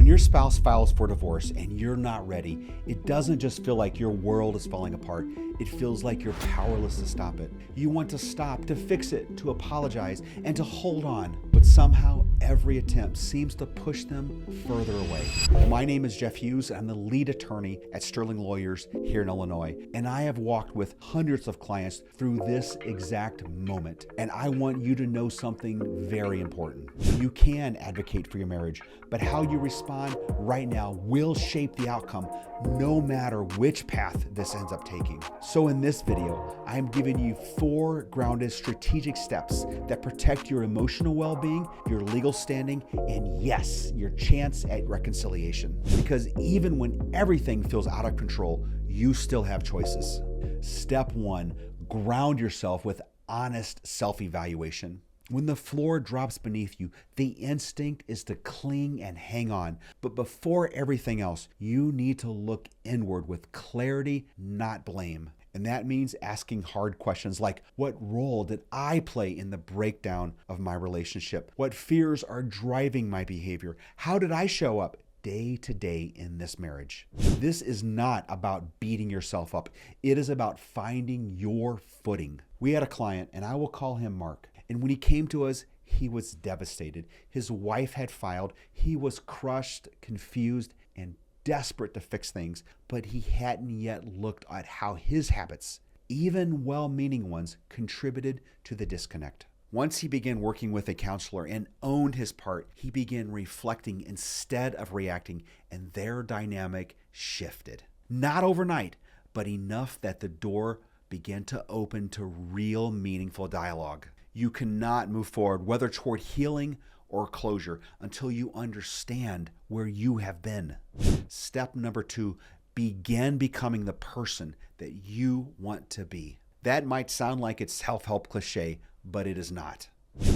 When your spouse files for divorce and you're not ready, it doesn't just feel like your world is falling apart. It feels like you're powerless to stop it. You want to stop, to fix it, to apologize, and to hold on. But somehow, every attempt seems to push them further away. Well, my name is Jeff Hughes. I'm the lead attorney at Sterling Lawyers here in Illinois. And I have walked with hundreds of clients through this exact moment. And I want you to know something very important. You can advocate for your marriage, but how you respond right now will shape the outcome, no matter which path this ends up taking. So in this video, I'm giving you 4 grounded strategic steps that protect your emotional well-being, your legal standing, and yes, your chance at reconciliation. Because even when everything feels out of control, you still have choices. Step 1, ground yourself with honest self-evaluation. When the floor drops beneath you, the instinct is to cling and hang on. But before everything else, you need to look inward with clarity, not blame. And that means asking hard questions like, what role did I play in the breakdown of my relationship? What fears are driving my behavior? How did I show up day to day in this marriage? This is not about beating yourself up. It is about finding your footing. We had a client, and I will call him Mark. And when he came to us, he was devastated. His wife had filed. He was crushed, confused, and desperate to fix things, but he hadn't yet looked at how his habits, even well-meaning ones, contributed to the disconnect. Once he began working with a counselor and owned his part, he began reflecting instead of reacting, and their dynamic shifted. Not overnight, but enough that the door began to open to real, meaningful dialogue. You cannot move forward, whether toward healing or closure, until you understand where you have been. Step number 2, begin becoming the person that you want to be. That might sound like it's self-help cliche, but it is not.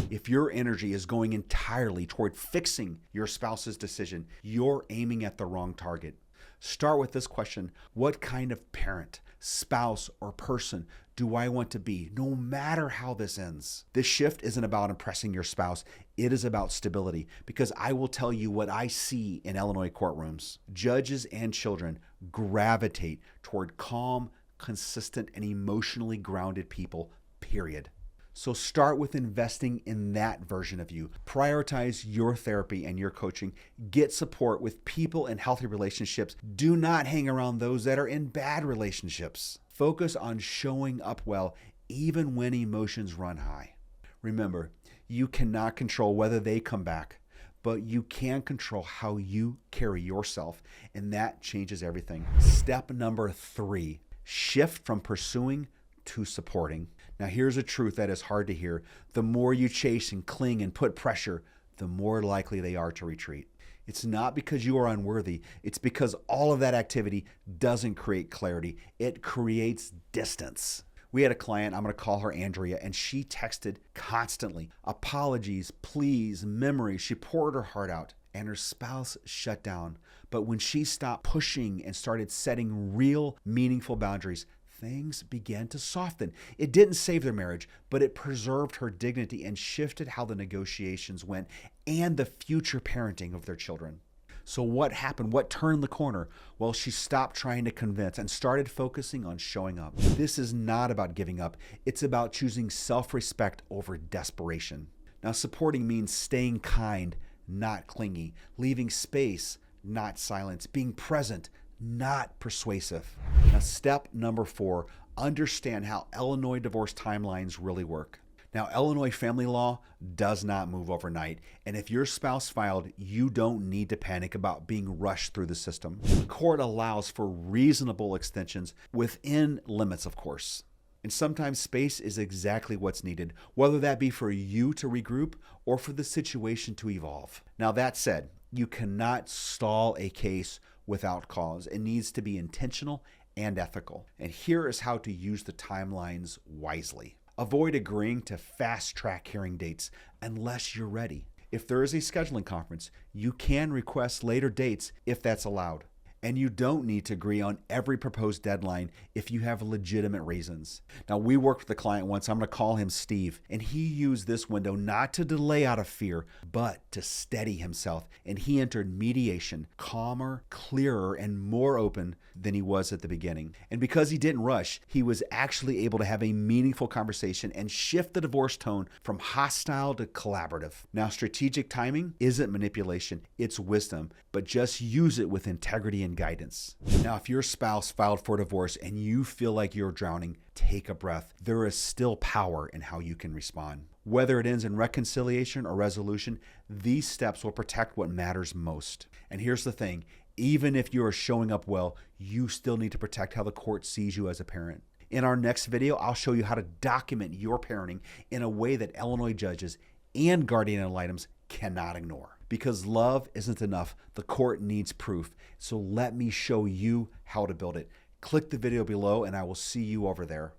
If your energy is going entirely toward fixing your spouse's decision, you're aiming at the wrong target. Start with this question: what kind of parent, spouse, or person do I want to be, no matter how this ends? This shift isn't about impressing your spouse. It is about stability, because I will tell you what I see in Illinois courtrooms. Judges and children gravitate toward calm, consistent, and emotionally grounded people, period. So start with investing in that version of you. Prioritize your therapy and your coaching. Get support with people in healthy relationships. Do not hang around those that are in bad relationships. Focus on showing up well, even when emotions run high. Remember, you cannot control whether they come back, but you can control how you carry yourself, and that changes everything. Step number 3, shift from pursuing to supporting. Now, here's a truth that is hard to hear. The more you chase and cling and put pressure, the more likely they are to retreat. It's not because you are unworthy. It's because all of that activity doesn't create clarity. It creates distance. We had a client, I'm going to call her Andrea, and she texted constantly. Apologies, please, memories. She poured her heart out, and her spouse shut down. But when she stopped pushing and started setting real, meaningful boundaries, things began to soften. It didn't save their marriage, but it preserved her dignity and shifted how the negotiations went and the future parenting of their children. So what happened? What turned the corner? Well, she stopped trying to convince and started focusing on showing up. This is not about giving up. It's about choosing self-respect over desperation. Now, supporting means staying kind, not clingy, leaving space, not silence, being present, not persuasive. Now, step number 4, understand how Illinois divorce timelines really work. Now, Illinois family law does not move overnight, and if your spouse filed, you don't need to panic about being rushed through the system. The court allows for reasonable extensions within limits, of course. And sometimes space is exactly what's needed, whether that be for you to regroup or for the situation to evolve. Now, that said, you cannot stall a case without cause. It needs to be intentional and ethical. And here is how to use the timelines wisely. Avoid agreeing to fast-track hearing dates unless you're ready. If there is a scheduling conference, you can request later dates if that's allowed. And you don't need to agree on every proposed deadline if you have legitimate reasons. Now, we worked with a client once, I'm going to call him Steve, and he used this window not to delay out of fear, but to steady himself. And he entered mediation calmer, clearer, and more open than he was at the beginning. And because he didn't rush, he was actually able to have a meaningful conversation and shift the divorce tone from hostile to collaborative. Now, strategic timing isn't manipulation, it's wisdom, but just use it with integrity and guidance. Now, if your spouse filed for divorce and you feel like you're drowning, take a breath. There is still power in how you can respond. Whether it ends in reconciliation or resolution, these steps will protect what matters most. And here's the thing, even if you are showing up well, you still need to protect how the court sees you as a parent. In our next video, I'll show you how to document your parenting in a way that Illinois judges and guardian ad litems cannot ignore. Because love isn't enough, the court needs proof. So let me show you how to build it. Click the video below and I will see you over there.